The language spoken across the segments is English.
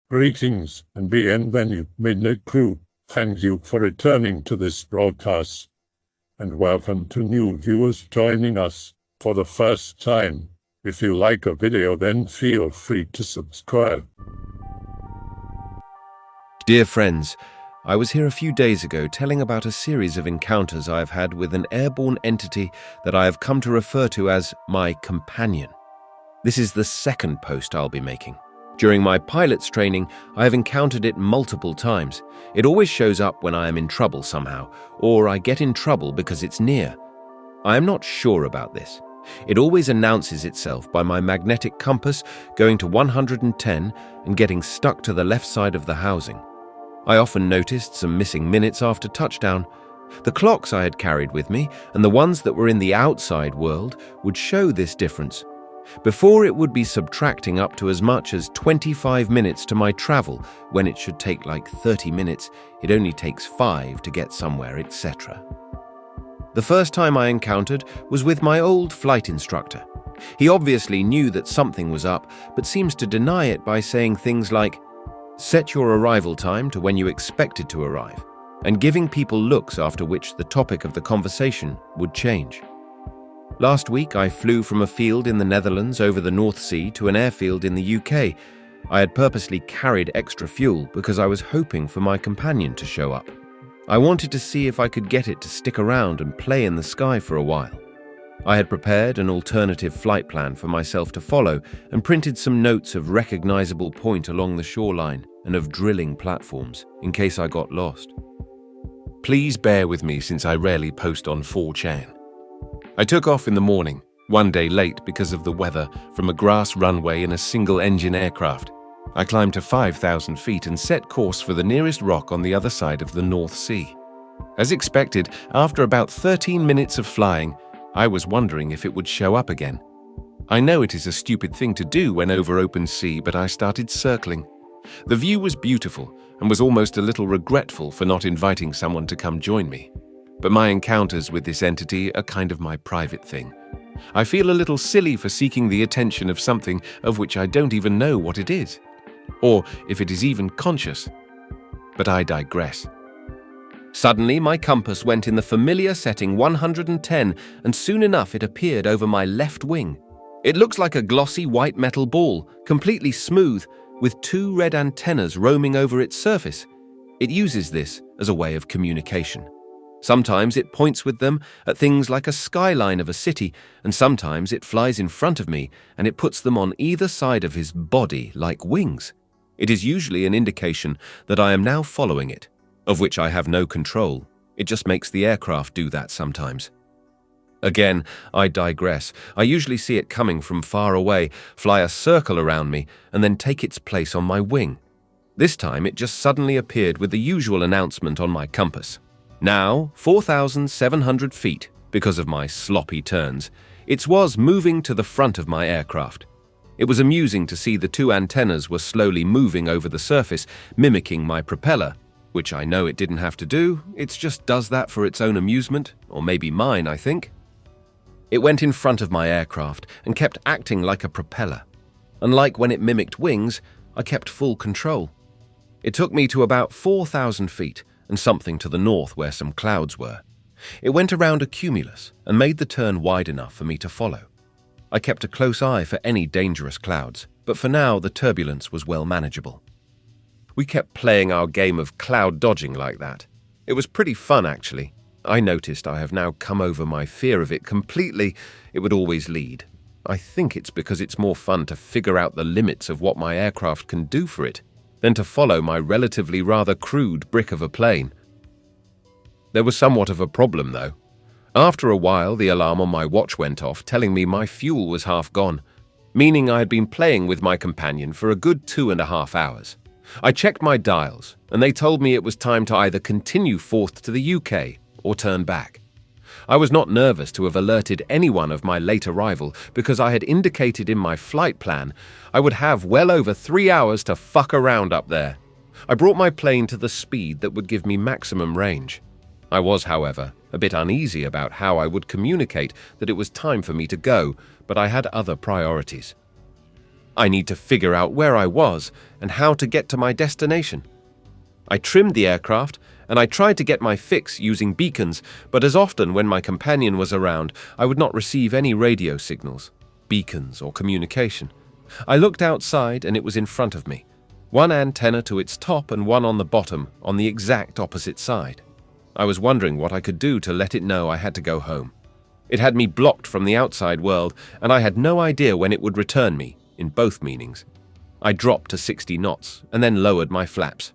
Greetings and bienvenue, Midnight Crew. Thank you for returning to this broadcast. And welcome to new viewers joining us for the first time. If you like a video, then feel free to subscribe. Dear friends, I was here a few days ago telling about a series of encounters I have had with an airborne entity that I have come to refer to as my companion. This is the second post I'll be making. During my pilot's training, I have encountered it multiple times. It always shows up when I am in trouble somehow, or I get in trouble because it's near. I am not sure about this. It always announces itself by my magnetic compass going to 110 and getting stuck to the left side of the housing. I often noticed some missing minutes after touchdown. The clocks I had carried with me and the ones that were in the outside world would show this difference. Before, it would be subtracting up to as much as 25 minutes to my travel, when it should take like 30 minutes, it only takes 5 to get somewhere, etc. The first time I encountered was with my old flight instructor. He obviously knew that something was up, but seems to deny it by saying things like, "Set your arrival time to when you expected to arrive," and giving people looks after which the topic of the conversation would change. Last week, I flew from a field in the Netherlands over the North Sea to an airfield in the UK. I had purposely carried extra fuel because I was hoping for my companion to show up. I wanted to see if I could get it to stick around and play in the sky for a while. I had prepared an alternative flight plan for myself to follow and printed some notes of recognizable point along the shoreline and of drilling platforms in case I got lost. Please bear with me since I rarely post on 4chan. I took off in the morning, one day late because of the weather, from a grass runway in a single-engine aircraft. I climbed to 5,000 feet and set course for the nearest rock on the other side of the North Sea. As expected, after about 13 minutes of flying, I was wondering if it would show up again. I know it is a stupid thing to do when over open sea, but I started circling. The view was beautiful and was almost a little regretful for not inviting someone to come join me. But my encounters with this entity are kind of my private thing. I feel a little silly for seeking the attention of something of which I don't even know what it is, or if it is even conscious. But I digress. Suddenly, my compass went in the familiar setting 110, and soon enough it appeared over my left wing. It looks like a glossy white metal ball, completely smooth, with 2 red antennas roaming over its surface. It uses this as a way of communication. Sometimes it points with them at things like a skyline of a city, and sometimes it flies in front of me and it puts them on either side of his body like wings. It is usually an indication that I am now following it, of which I have no control. It just makes the aircraft do that sometimes. Again, I digress. I usually see it coming from far away, fly a circle around me, and then take its place on my wing. This time it just suddenly appeared with the usual announcement on my compass. Now, 4,700 feet, because of my sloppy turns, it was moving to the front of my aircraft. It was amusing to see the 2 antennas were slowly moving over the surface, mimicking my propeller, which I know it didn't have to do, it just does that for its own amusement, or maybe mine, I think. It went in front of my aircraft and kept acting like a propeller. Unlike when it mimicked wings, I kept full control. It took me to about 4,000 feet, and something to the north where some clouds were. It went around a cumulus and made the turn wide enough for me to follow. I kept a close eye for any dangerous clouds, but for now the turbulence was well manageable. We kept playing our game of cloud dodging like that. It was pretty fun, actually. I noticed I have now come over my fear of it completely. It would always lead. I think it's because it's more fun to figure out the limits of what my aircraft can do for it than to follow my relatively rather crude brick of a plane. There was somewhat of a problem, though. After a while, the alarm on my watch went off, telling me my fuel was half gone, meaning I had been playing with my companion for a good 2.5 hours. I checked my dials, and they told me it was time to either continue forth to the UK or turn back. I was not nervous to have alerted anyone of my late arrival because I had indicated in my flight plan I would have well over 3 hours to fuck around up there. I brought my plane to the speed that would give me maximum range. I was, however, a bit uneasy about how I would communicate that it was time for me to go, but I had other priorities. I need to figure out where I was and how to get to my destination. I trimmed the aircraft, and I tried to get my fix using beacons, but as often when my companion was around, I would not receive any radio signals, beacons, or communication. I looked outside, and it was in front of me. One antenna to its top and one on the bottom, on the exact opposite side. I was wondering what I could do to let it know I had to go home. It had me blocked from the outside world, and I had no idea when it would return me, in both meanings. I dropped to 60 knots, and then lowered my flaps.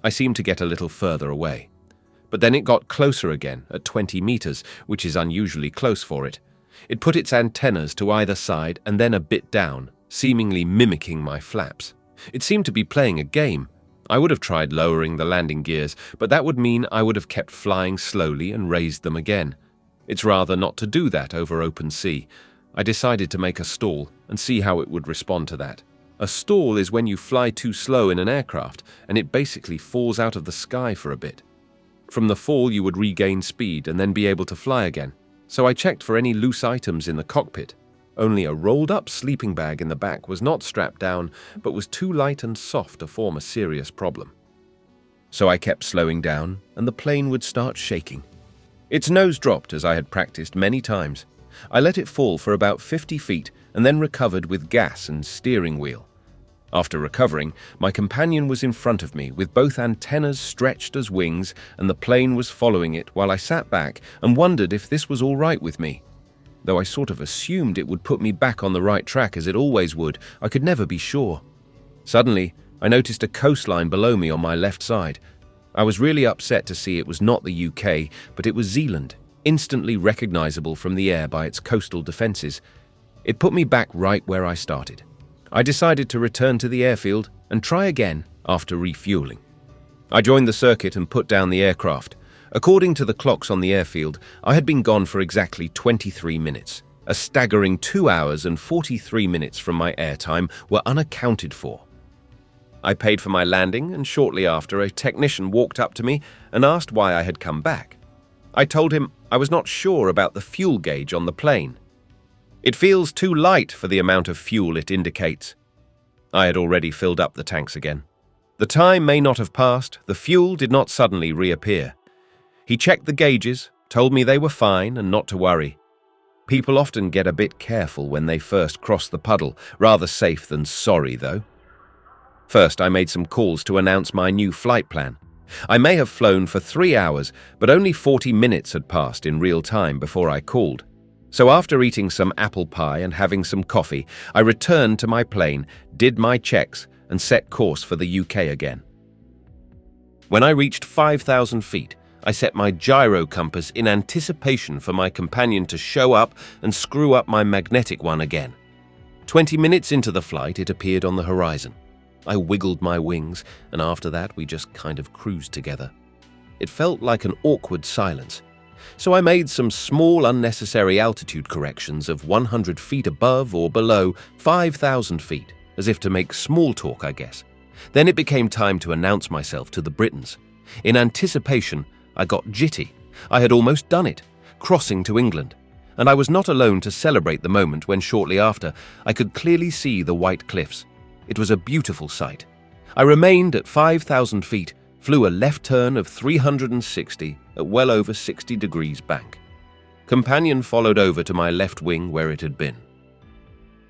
I seemed to get a little further away. But then it got closer again, at 20 meters, which is unusually close for it. It put its antennas to either side and then a bit down, seemingly mimicking my flaps. It seemed to be playing a game. I would have tried lowering the landing gears, but that would mean I would have kept flying slowly and raised them again. It's rather not to do that over open sea. I decided to make a stall and see how it would respond to that. A stall is when you fly too slow in an aircraft and it basically falls out of the sky for a bit. From the fall you would regain speed and then be able to fly again. So I checked for any loose items in the cockpit. Only a rolled-up sleeping bag in the back was not strapped down, but was too light and soft to form a serious problem. So I kept slowing down, and the plane would start shaking. Its nose dropped as I had practiced many times. I let it fall for about 50 feet and then recovered with gas and steering wheel. After recovering, my companion was in front of me with both antennas stretched as wings, and the plane was following it while I sat back and wondered if this was all right with me. Though I sort of assumed it would put me back on the right track as it always would, I could never be sure. Suddenly, I noticed a coastline below me on my left side. I was really upset to see it was not the UK, but it was Zealand, instantly recognizable from the air by its coastal defenses. It put me back right where I started. I decided to return to the airfield and try again after refueling. I joined the circuit and put down the aircraft. According to the clocks on the airfield, I had been gone for exactly 23 minutes. A staggering 2 hours and 43 minutes from my airtime were unaccounted for. I paid for my landing, and shortly after, a technician walked up to me and asked why I had come back. I told him I was not sure about the fuel gauge on the plane. It feels too light for the amount of fuel it indicates. I had already filled up the tanks again. The time may not have passed, the fuel did not suddenly reappear. He checked the gauges, told me they were fine and not to worry. People often get a bit careful when they first cross the puddle, rather safe than sorry though. First, I made some calls to announce my new flight plan. I may have flown for 3 hours, but only 40 minutes had passed in real time before I called. So after eating some apple pie and having some coffee, I returned to my plane, did my checks, and set course for the UK again. When I reached 5,000 feet, I set my gyro compass in anticipation for my companion to show up and screw up my magnetic one again. 20 minutes into the flight, it appeared on the horizon. I wiggled my wings, and after that we just kind of cruised together. It felt like an awkward silence. So I made some small unnecessary altitude corrections of 100 feet above or below 5,000 feet, as if to make small talk, I guess. Then it became time to announce myself to the Britons. In anticipation, I got jitty. I had almost done it, crossing to England. And I was not alone to celebrate the moment when shortly after I could clearly see the white cliffs. It was a beautiful sight. I remained at 5,000 feet, flew a left turn of 360 at well over 60 degrees bank. Companion followed over to my left wing where it had been.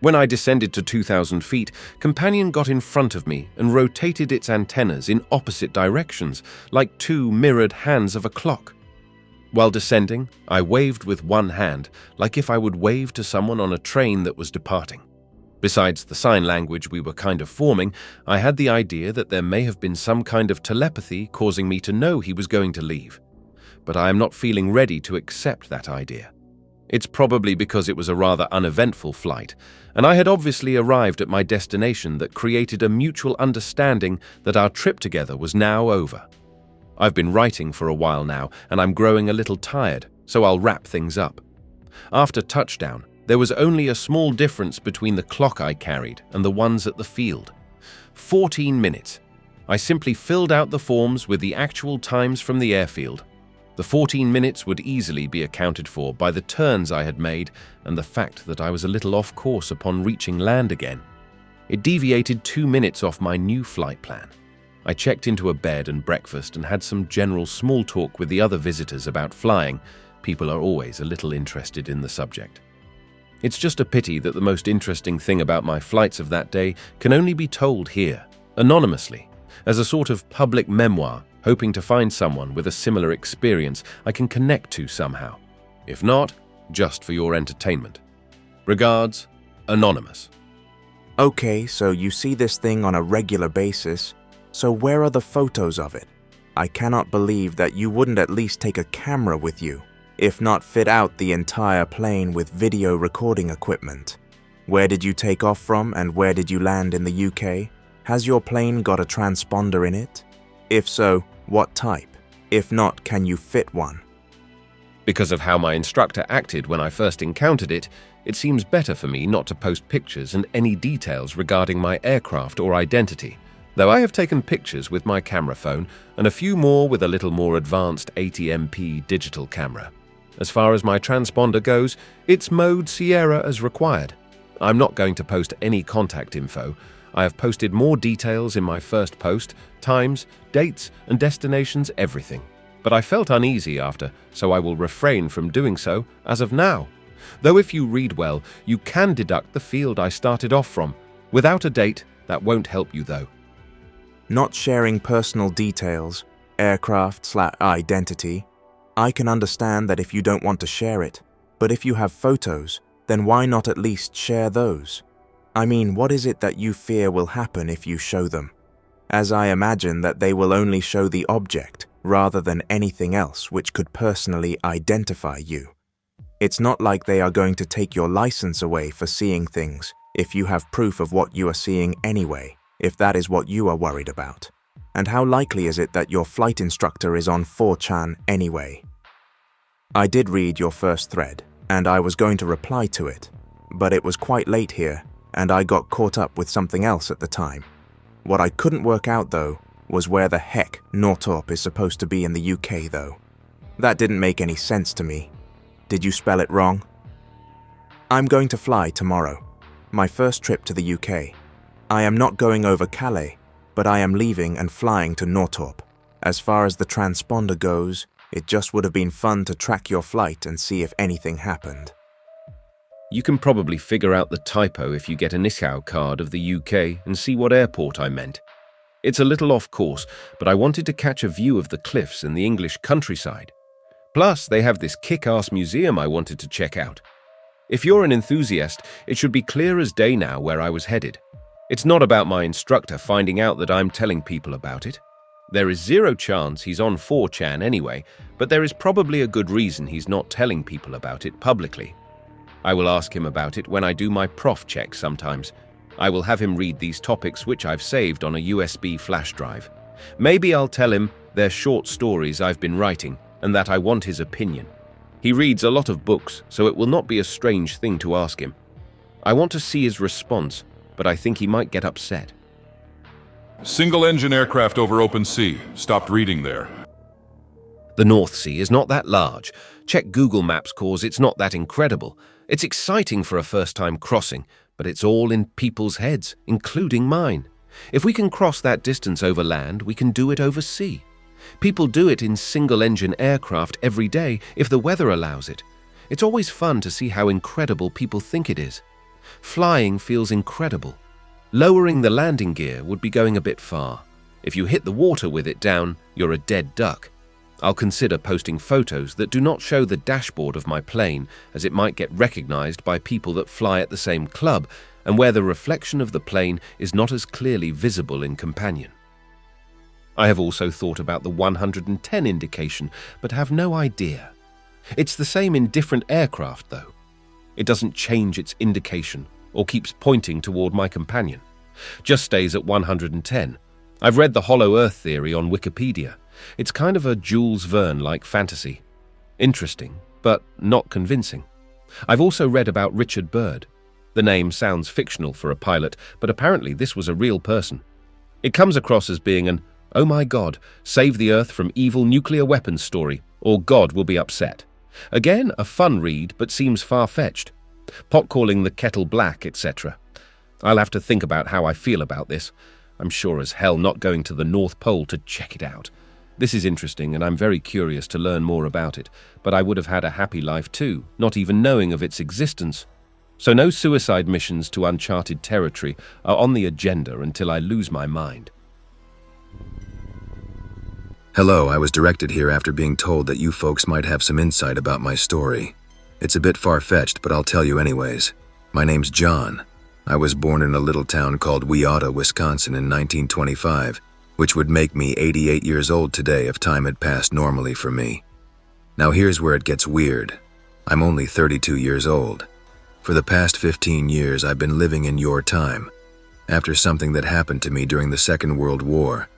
When I descended to 2,000 feet, Companion got in front of me and rotated its antennas in opposite directions, like two mirrored hands of a clock. While descending, I waved with one hand, like if I would wave to someone on a train that was departing. Besides the sign language we were kind of forming, I had the idea that there may have been some kind of telepathy causing me to know he was going to leave. But I am not feeling ready to accept that idea. It's probably because it was a rather uneventful flight, and I had obviously arrived at my destination that created a mutual understanding that our trip together was now over. I've been writing for a while now, and I'm growing a little tired, so I'll wrap things up. After touchdown, there was only a small difference between the clock I carried and the ones at the field. 14 minutes. I simply filled out the forms with the actual times from the airfield. The 14 minutes would easily be accounted for by the turns I had made and the fact that I was a little off course upon reaching land again. It deviated 2 minutes off my new flight plan. I checked into a bed and breakfast and had some general small talk with the other visitors about flying. People are always a little interested in the subject. It's just a pity that the most interesting thing about my flights of that day can only be told here, anonymously, as a sort of public memoir, hoping to find someone with a similar experience I can connect to somehow. If not, just for your entertainment. Regards, Anonymous. Okay, so you see this thing on a regular basis, so where are the photos of it? I cannot believe that you wouldn't at least take a camera with you, if not fit out the entire plane with video recording equipment. Where did you take off from and where did you land in the UK? Has your plane got a transponder in it? If so, what type? If not, can you fit one? Because of how my instructor acted when I first encountered it, it seems better for me not to post pictures and any details regarding my aircraft or identity, though I have taken pictures with my camera phone and a few more with a little more advanced 80MP digital camera. As far as my transponder goes, it's mode Sierra as required. I'm not going to post any contact info. I have posted more details in my first post, times, dates, and destinations, everything. But I felt uneasy after, so I will refrain from doing so as of now. Though if you read well, you can deduct the field I started off from. Without a date, that won't help you though. Not sharing personal details, aircraft/identity. I can understand that if you don't want to share it, but if you have photos, then why not at least share those? I mean, what is it that you fear will happen if you show them? As I imagine that they will only show the object rather than anything else which could personally identify you. It's not like they are going to take your license away for seeing things if you have proof of what you are seeing anyway, if that is what you are worried about. And how likely is it that your flight instructor is on 4chan anyway? I did read your first thread, and I was going to reply to it, but it was quite late here, and I got caught up with something else at the time. What I couldn't work out, though, was where the heck Nortorp is supposed to be in the UK, though. That didn't make any sense to me. Did you spell it wrong? I'm going to fly tomorrow, my first trip to the UK. I am not going over Calais, but I am leaving and flying to Nortorp. As far as the transponder goes, it just would have been fun to track your flight and see if anything happened. You can probably figure out the typo if you get an ISAO card of the UK and see what airport I meant. It's a little off course, but I wanted to catch a view of the cliffs and the English countryside. Plus, they have this kick-ass museum I wanted to check out. If you're an enthusiast, it should be clear as day now where I was headed. It's not about my instructor finding out that I'm telling people about it. There is zero chance he's on 4chan anyway, but there is probably a good reason he's not telling people about it publicly. I will ask him about it when I do my prof check sometimes. I will have him read these topics which I've saved on a USB flash drive. Maybe I'll tell him they're short stories I've been writing and that I want his opinion. He reads a lot of books, so it will not be a strange thing to ask him. I want to see his response, but I think he might get upset. Single-engine aircraft over open sea. Stopped reading there. The North Sea is not that large. Check Google Maps cause it's not that incredible. It's exciting for a first-time crossing, but it's all in people's heads, including mine. If we can cross that distance over land, we can do it over sea. People do it in single-engine aircraft every day if the weather allows it. It's always fun to see how incredible people think it is. Flying feels incredible. Lowering the landing gear would be going a bit far. If you hit the water with it down, you're a dead duck. I'll consider posting photos that do not show the dashboard of my plane, as it might get recognized by people that fly at the same club and where the reflection of the plane is not as clearly visible in companion. I have also thought about the 110 indication, but have no idea. It's the same in different aircraft, though. It doesn't change its indication or keeps pointing toward my companion. Just stays at 110. I've read the Hollow Earth theory on Wikipedia. It's kind of a Jules Verne-like fantasy. Interesting, but not convincing. I've also read about Richard Byrd. The name sounds fictional for a pilot, but apparently this was a real person. It comes across as being an "Oh my God, save the Earth from evil nuclear weapons" story, or God will be upset. Again, a fun read, but seems far-fetched. Pot calling the kettle black, etc. I'll have to think about how I feel about this. I'm sure as hell not going to the North Pole to check it out. This is interesting, and I'm very curious to learn more about it, but I would have had a happy life too, not even knowing of its existence. So no suicide missions to uncharted territory are on the agenda until I lose my mind. Hello, I was directed here after being told that you folks might have some insight about my story. It's a bit far-fetched, but I'll tell you anyways. My name's John. I was born in a little town called Weota, Wisconsin in 1925, which would make me 88 years old today if time had passed normally for me. Now here's where it gets weird. I'm only 32 years old. For the past 15 years, I've been living in your time. After something that happened to me during the Second World War,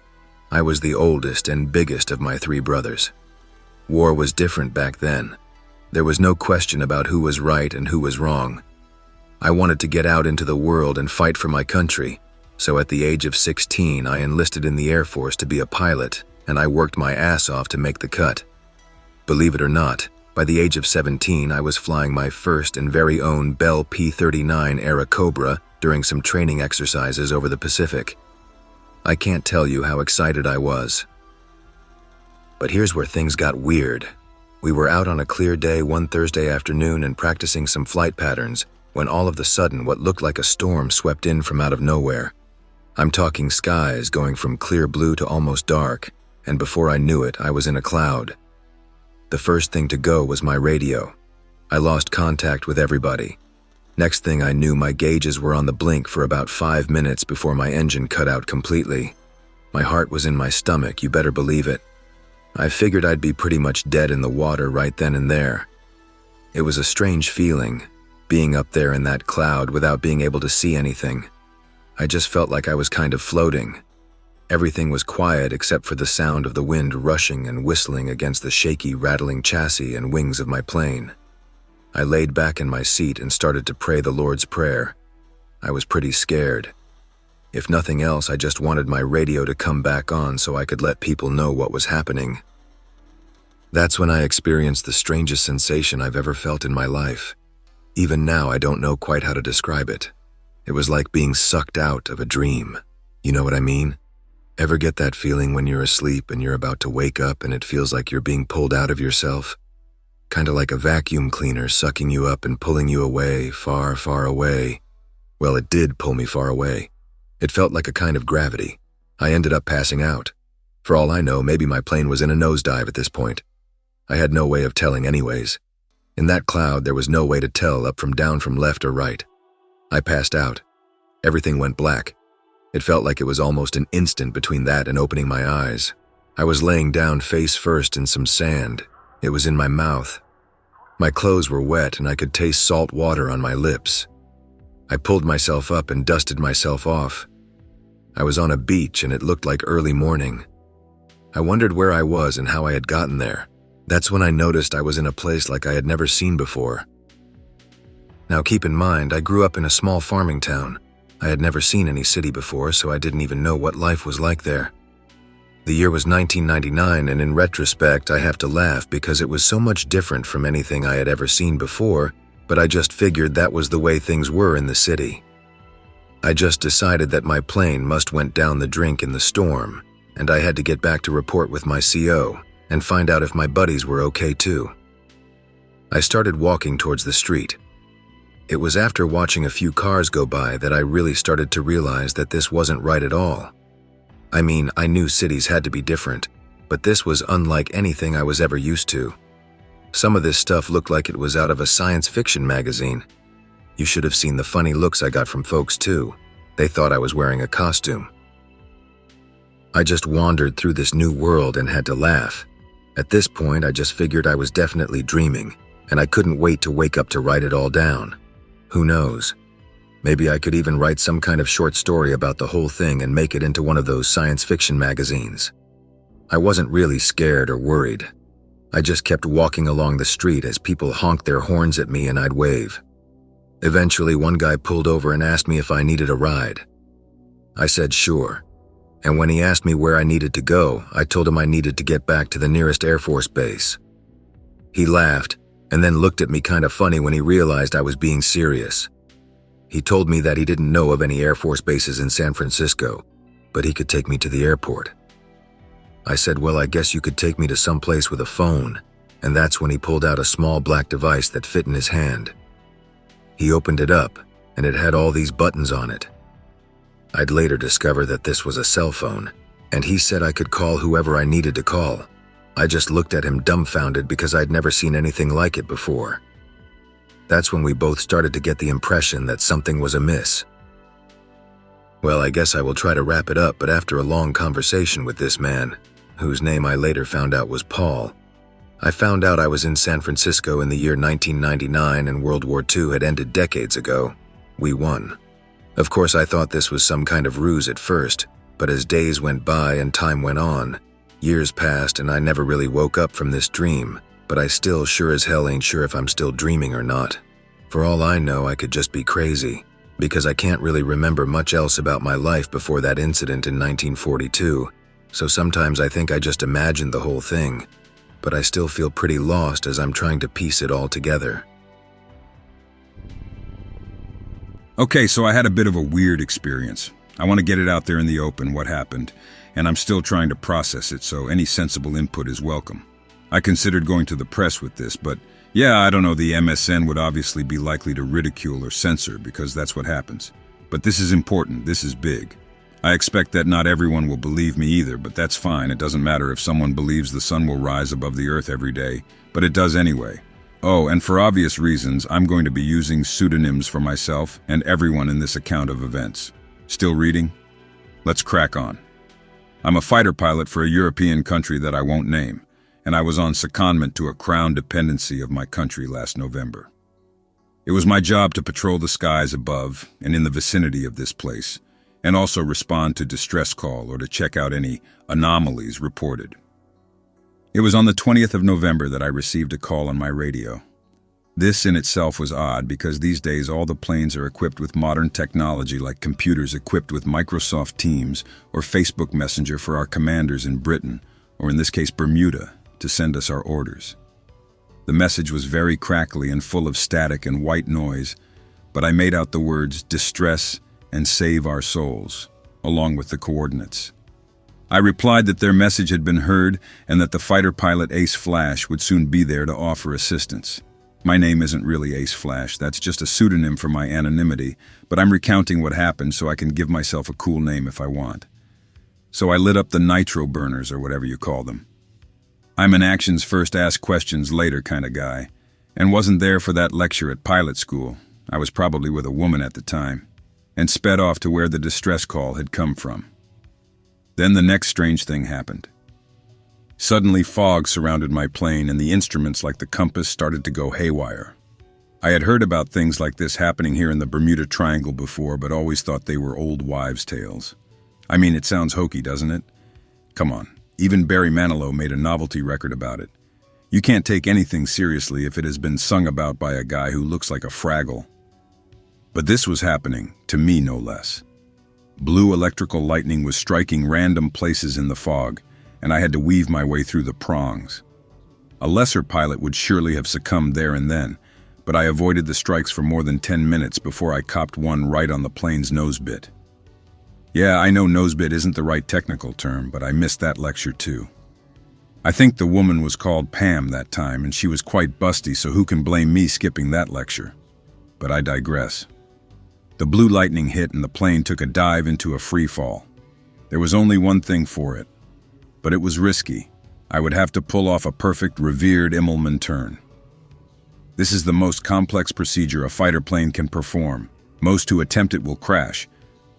I was the oldest and biggest of my 3 brothers. War was different back then. There was no question about who was right and who was wrong. I wanted to get out into the world and fight for my country, so at the age of 16, I enlisted in the Air Force to be a pilot, and I worked my ass off to make the cut. Believe it or not, by the age of 17, I was flying my first and very own Bell P-39 era Cobra during some training exercises over the Pacific. I can't tell you how excited I was. But here's where things got weird. We were out on a clear day one Thursday afternoon and practicing some flight patterns when all of a sudden what looked like a storm swept in from out of nowhere. I'm talking skies going from clear blue to almost dark, and before I knew it, I was in a cloud. The first thing to go was my radio. I lost contact with everybody. Next thing I knew, my gauges were on the blink for about 5 minutes before my engine cut out completely. My heart was in my stomach, you better believe it. I figured I'd be pretty much dead in the water right then and there. It was a strange feeling, being up there in that cloud without being able to see anything. I just felt like I was kind of floating. Everything was quiet except for the sound of the wind rushing and whistling against the shaky, rattling chassis and wings of my plane. I laid back in my seat and started to pray the Lord's Prayer. I was pretty scared. If nothing else, I just wanted my radio to come back on so I could let people know what was happening. That's when I experienced the strangest sensation I've ever felt in my life. Even now, I don't know quite how to describe it. It was like being sucked out of a dream. You know what I mean? Ever get that feeling when you're asleep and you're about to wake up and it feels like you're being pulled out of yourself? Kinda like a vacuum cleaner sucking you up and pulling you away, far, far away. Well, it did pull me far away. It felt like a kind of gravity. I ended up passing out. For all I know, maybe my plane was in a nosedive at this point. I had no way of telling anyways. In that cloud, there was no way to tell up from down from left or right. I passed out. Everything went black. It felt like it was almost an instant between that and opening my eyes. I was laying down face first in some sand. It was in my mouth. My clothes were wet and I could taste salt water on my lips. I pulled myself up and dusted myself off. I was on a beach and it looked like early morning. I wondered where I was and how I had gotten there. That's when I noticed I was in a place like I had never seen before. Now keep in mind, I grew up in a small farming town. I had never seen any city before, so I didn't even know what life was like there. The year was 1999, and in retrospect, I have to laugh because it was so much different from anything I had ever seen before, but I just figured that was the way things were in the city. I just decided that my plane must went down the drink in the storm, and I had to get back to report with my CO and find out if my buddies were okay too. I started walking towards the street. It was after watching a few cars go by that I really started to realize that this wasn't right at all. I mean, I knew cities had to be different, but this was unlike anything I was ever used to. Some of this stuff looked like it was out of a science fiction magazine. You should have seen the funny looks I got from folks too. They thought I was wearing a costume. I just wandered through this new world and had to laugh. At this point, I just figured I was definitely dreaming, and I couldn't wait to wake up to write it all down. Who knows? Maybe I could even write some kind of short story about the whole thing and make it into one of those science fiction magazines. I wasn't really scared or worried. I just kept walking along the street as people honked their horns at me and I'd wave. Eventually, one guy pulled over and asked me if I needed a ride. I said sure. And when he asked me where I needed to go, I told him I needed to get back to the nearest Air Force base. He laughed and then looked at me kind of funny when he realized I was being serious. He told me that he didn't know of any Air Force bases in San Francisco, but he could take me to the airport. I said, well, I guess you could take me to some place with a phone, and that's when he pulled out a small black device that fit in his hand. He opened it up, and it had all these buttons on it. I'd later discover that this was a cell phone, and he said I could call whoever I needed to call. I just looked at him dumbfounded because I'd never seen anything like it before. That's when we both started to get the impression that something was amiss. Well, I guess I will try to wrap it up, but after a long conversation with this man, whose name I later found out was Paul, I found out I was in San Francisco in the year 1999 and World War II had ended decades ago. We won. Of course, I thought this was some kind of ruse at first, but as days went by and time went on, years passed and I never really woke up from this dream, but I still sure as hell ain't sure if I'm still dreaming or not. For all I know, I could just be crazy, because I can't really remember much else about my life before that incident in 1942, so sometimes I think I just imagined the whole thing, but I still feel pretty lost as I'm trying to piece it all together. Okay, so I had a bit of a weird experience. I want to get it out there in the open, what happened, and I'm still trying to process it, so any sensible input is welcome. I considered going to the press with this, but yeah, I don't know, the MSN would obviously be likely to ridicule or censor because that's what happens. But this is important, this is big. I expect that not everyone will believe me either, but that's fine. It doesn't matter if someone believes the sun will rise above the earth every day, but it does anyway. Oh, and for obvious reasons, I'm going to be using pseudonyms for myself and everyone in this account of events. Still reading? Let's crack on. I'm a fighter pilot for a European country that I won't name, and I was on secondment to a crown dependency of my country last November. It was my job to patrol the skies above and in the vicinity of this place, and also respond to distress call or to check out any anomalies reported. It was on the 20th of November that I received a call on my radio. This in itself was odd because these days all the planes are equipped with modern technology like computers equipped with Microsoft Teams or Facebook Messenger for our commanders in Britain, or in this case Bermuda, to send us our orders. The message was very crackly and full of static and white noise, but I made out the words distress and save our souls, along with the coordinates. I replied that their message had been heard and that the fighter pilot Ace Flash would soon be there to offer assistance. My name isn't really Ace Flash, that's just a pseudonym for my anonymity, but I'm recounting what happened so I can give myself a cool name if I want. So I lit up the nitro burners or whatever you call them. I'm an actions first, ask questions later kind of guy, and wasn't there for that lecture at pilot school. I was probably with a woman at the time, and sped off to where the distress call had come from. Then the next strange thing happened. Suddenly fog surrounded my plane and the instruments like the compass started to go haywire. I had heard about things like this happening here in the Bermuda Triangle before, but always thought they were old wives' tales. I mean, it sounds hokey, doesn't it? Come on, even Barry Manilow made a novelty record about it. You can't take anything seriously if it has been sung about by a guy who looks like a Fraggle. But this was happening, to me no less. Blue electrical lightning was striking random places in the fog, and I had to weave my way through the prongs. A lesser pilot would surely have succumbed there and then, but I avoided the strikes for more than 10 minutes before I copped one right on the plane's nosebit. Yeah, I know nosebit isn't the right technical term, but I missed that lecture too. I think the woman was called Pam that time, and she was quite busty, so who can blame me skipping that lecture? But I digress. The blue lightning hit and the plane took a dive into a free fall. There was only one thing for it, but it was risky. I would have to pull off a perfect revered Immelman turn. This is the most complex procedure a fighter plane can perform. Most who attempt it will crash,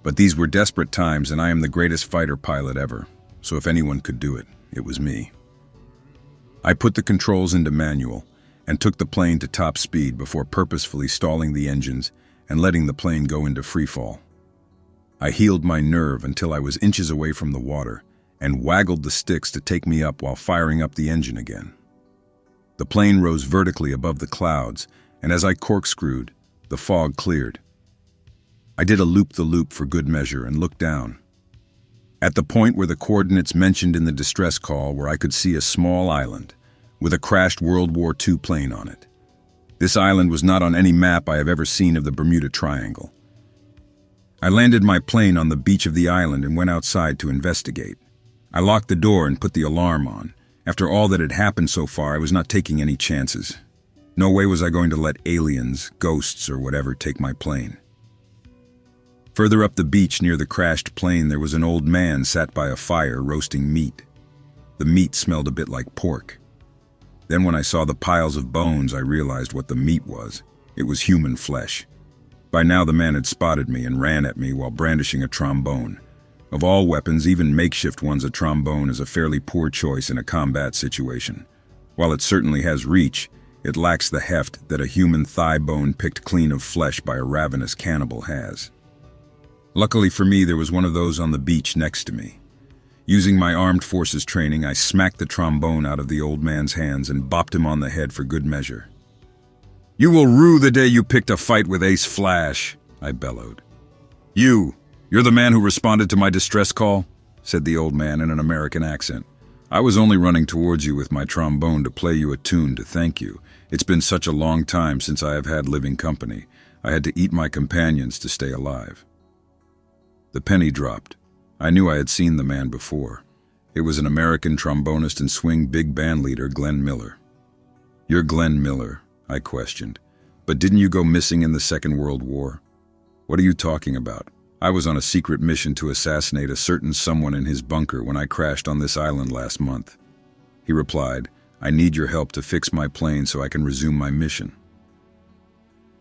but these were desperate times and I am the greatest fighter pilot ever, so if anyone could do it, it was me. I put the controls into manual and took the plane to top speed before purposefully stalling the engines and letting the plane go into freefall. I healed my nerve until I was inches away from the water and waggled the sticks to take me up while firing up the engine again. The plane rose vertically above the clouds, and as I corkscrewed, the fog cleared. I did a loop-the-loop for good measure and looked down. At the point where the coordinates mentioned in the distress call where I could see a small island with a crashed World War II plane on it. This island was not on any map I have ever seen of the Bermuda Triangle, I landed my plane on the beach of the island and went outside to investigate. I locked the door and put the alarm on. After all that had happened so far, I was not taking any chances. No way was I going to let aliens, ghosts, or whatever take my plane. Further up the beach near the crashed plane, there was an old man sat by a fire roasting meat. The meat smelled a bit like pork. Then when I saw the piles of bones, I realized what the meat was. It was human flesh. By now the man had spotted me and ran at me while brandishing a trombone. Of all weapons, even makeshift ones, a trombone is a fairly poor choice in a combat situation. While it certainly has reach, it lacks the heft that a human thigh bone picked clean of flesh by a ravenous cannibal has. Luckily for me, there was one of those on the beach next to me. Using my armed forces training, I smacked the trombone out of the old man's hands and bopped him on the head for good measure. "You will rue the day you picked a fight with Ace Flash," I bellowed. You're the man who responded to my distress call?" said the old man in an American accent. "I was only running towards you with my trombone to play you a tune to thank you. It's been such a long time since I have had living company. I had to eat my companions to stay alive." The penny dropped. I knew I had seen the man before. It was an American trombonist and swing big band leader, Glenn Miller. "You're Glenn Miller," I questioned. "But didn't you go missing in the Second World War?" "What are you talking about? I was on a secret mission to assassinate a certain someone in his bunker when I crashed on this island last month." He replied, "I need your help to fix my plane so I can resume my mission."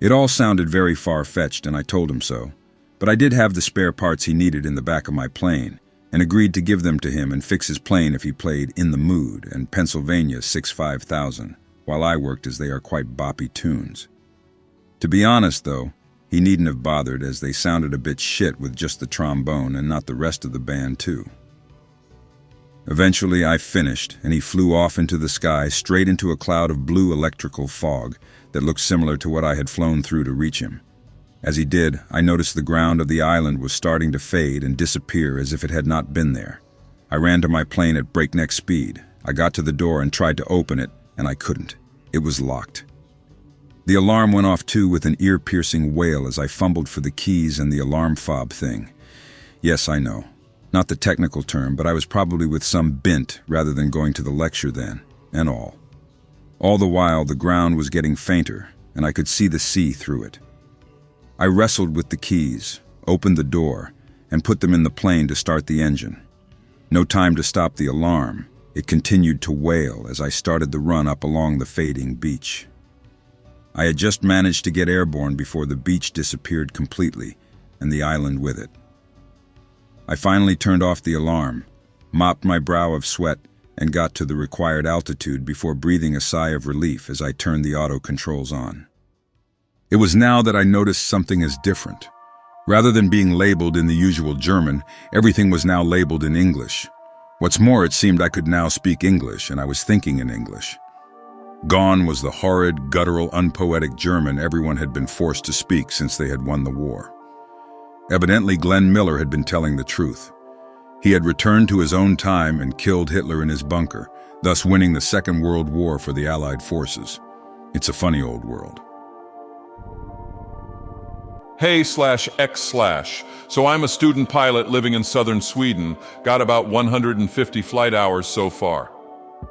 It all sounded very far-fetched, and I told him so. But I did have the spare parts he needed in the back of my plane, and agreed to give them to him and fix his plane if he played In the Mood and Pennsylvania 65000, while I worked, as they are quite boppy tunes. To be honest, though, he needn't have bothered, as they sounded a bit shit with just the trombone and not the rest of the band too. Eventually I finished, and he flew off into the sky straight into a cloud of blue electrical fog that looked similar to what I had flown through to reach him. As he did, I noticed the ground of the island was starting to fade and disappear as if it had not been there. I ran to my plane at breakneck speed. I got to the door and tried to open it, and I couldn't. It was locked. The alarm went off too with an ear-piercing wail as I fumbled for the keys and the alarm fob thing. Yes, I know. Not the technical term, but I was probably with some bint rather than going to the lecture then, and all. All the while, the ground was getting fainter, and I could see the sea through it. I wrestled with the keys, opened the door, and put them in the plane to start the engine. No time to stop the alarm. It continued to wail as I started the run up along the fading beach. I had just managed to get airborne before the beach disappeared completely, and the island with it. I finally turned off the alarm, mopped my brow of sweat, and got to the required altitude before breathing a sigh of relief as I turned the auto controls on. It was now that I noticed something as different. Rather than being labeled in the usual German, everything was now labeled in English. What's more, it seemed I could now speak English, and I was thinking in English. Gone was the horrid, guttural, unpoetic German everyone had been forced to speak since they had won the war. Evidently, Glenn Miller had been telling the truth. He had returned to his own time and killed Hitler in his bunker, thus winning the Second World War for the Allied forces. It's a funny old world. Hey/X/. So I'm a student pilot living in southern Sweden, got about 150 flight hours so far.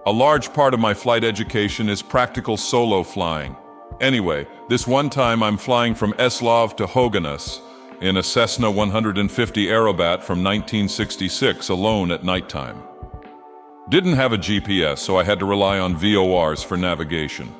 A large part of my flight education is practical solo flying. Anyway, this one time I'm flying from Eslöv to Höganäs in a Cessna 150 Aerobat from 1966 alone at nighttime. Didn't have a GPS, so I had to rely on VORs for navigation.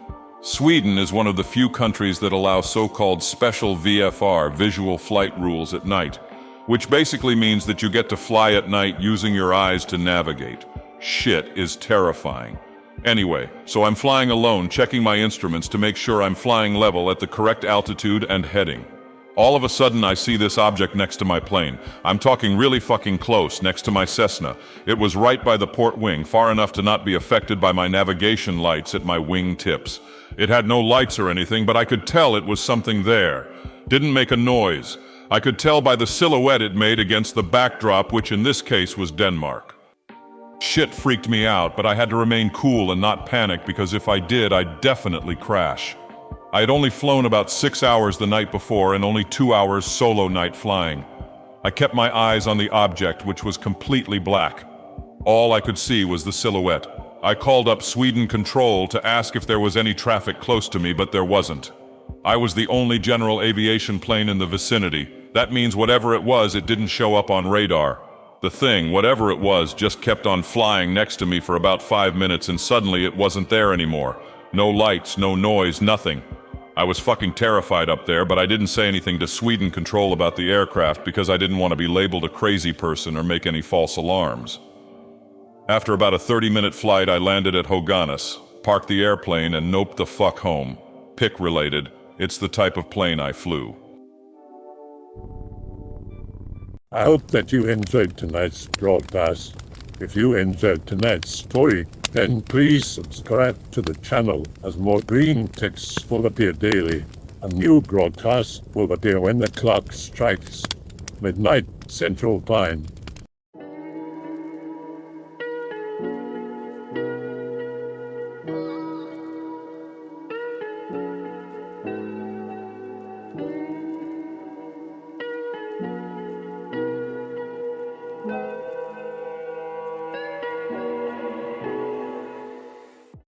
Sweden is one of the few countries that allow so-called special VFR, visual flight rules at night, which basically means that you get to fly at night using your eyes to navigate. Shit is terrifying. Anyway, so I'm flying alone, checking my instruments to make sure I'm flying level at the correct altitude and heading. All of a sudden I see this object next to my plane. I'm talking really fucking close, next to my Cessna. It was right by the port wing, far enough to not be affected by my navigation lights at my wing tips. It had no lights or anything, but I could tell it was something there. Didn't make a noise. I could tell by the silhouette it made against the backdrop, which in this case was Denmark. Shit freaked me out, but I had to remain cool and not panic, because if I did, I'd definitely crash. I had only flown about 6 hours the night before and only 2 hours solo night flying. I kept my eyes on the object, which was completely black. All I could see was the silhouette. I called up Sweden Control to ask if there was any traffic close to me, but there wasn't. I was the only general aviation plane in the vicinity. That means whatever it was, it didn't show up on radar. The thing, whatever it was, just kept on flying next to me for about 5 minutes, and suddenly it wasn't there anymore. No lights, no noise, nothing. I was fucking terrified up there, but I didn't say anything to Sweden Control about the aircraft because I didn't want to be labeled a crazy person or make any false alarms. After about a 30-minute flight, I landed at Höganäs, parked the airplane, and noped the fuck home. PIC related. It's the type of plane I flew. I hope that you enjoyed tonight's broadcast. If you enjoyed tonight's story, then please subscribe to the channel, as more Greentext will appear daily. A new broadcast will appear when the clock strikes midnight Central Time.